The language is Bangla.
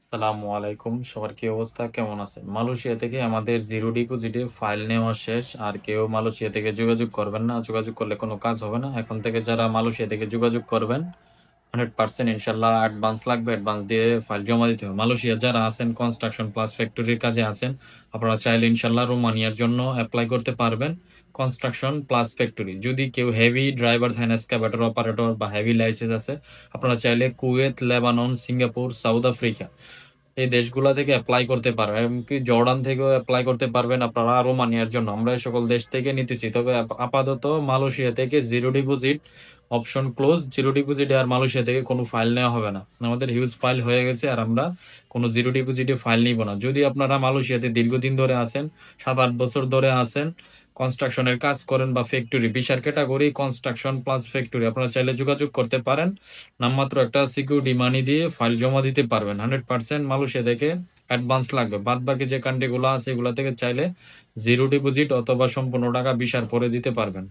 আসসালামু আলাইকুম। সবার কি অবস্থা? কেমন আছেন? মালয়েশিয়া থেকে আমাদের জিরো ডিপোজিটে ফাইল নেওয়া শেষ। আর কেউ মালয়েশিয়া থেকে যোগাযোগ করবেন না। যোগাযোগ করলে কোনো কাজ হবে না। এখন থেকে যারা মালয়েশিয়া থেকে যোগাযোগ করবেন 100% ইনশাআল্লাহ অ্যাডভান্স লাগবে। অ্যাডভান্স দিয়ে ফাইল জমা দিতে হবে। মালয়েশিয়া যারা আছেন কনস্ট্রাকশন প্লাস ফ্যাক্টরির কাজে আছেন, আপনারা চাইলে ইনশাআল্লাহ রোমানিয়ার জন্য এপ্লাই করতে পারবেন। Construction plus factory. যদি কেউ হেভি ড্রাইভার থাকেন, এক্সকাভেটর অপারেটর বা হেভি লাইসেন্স আছে, আপনারা চাইলে Kuwait, Lebanon, Singapore, south Africa এই দেশগুলা থেকে এপ্লাই করতে পারবেন। এমনকি জর্ডান থেকেও এপ্লাই করতে পারবেন আপনারা রোমানিয়ার জন্য। আমরা এই সকল দেশ থেকে নিতেছি। তবে আপাতত মালয়েশিয়া থেকে zero deposit option close. Zero ডিপোজিটে আর মালয়েশিয়া থেকে কোনো ফাইল নেওয়া হবে না। আমাদের হিউজ ফাইল হয়ে গেছে আর আমরা কোনো জিরো ডিপোজিটে ফাইল নিব না। যদি আপনারা মালয়েশিয়াতে দীর্ঘদিন ধরে আছেন, 7-8 বছর ধরে আছেন, কনস্ট্রাকশনের কাজ করেন বা ফ্যাক্টরি, বিশাল ক্যাটাগরি কনস্ট্রাকশন প্লাস ফ্যাক্টরি, আপনারা চাইলে যোগাযোগ করতে পারেন। নামমাত্র একটা সিকিউরিটি মানি দিয়ে ফাইল জমা দিতে পারবেন। 100% মালয়েশিয়া থেকে অ্যাডভান্স লাগবে। বাদ বাকি যে কান্ট্রিগুলো আছে এগুলো থেকে চাইলে জিরো ডিপোজিট অথবা সম্পূর্ণ টাকা ভিসার পরে দিতে পারবেন।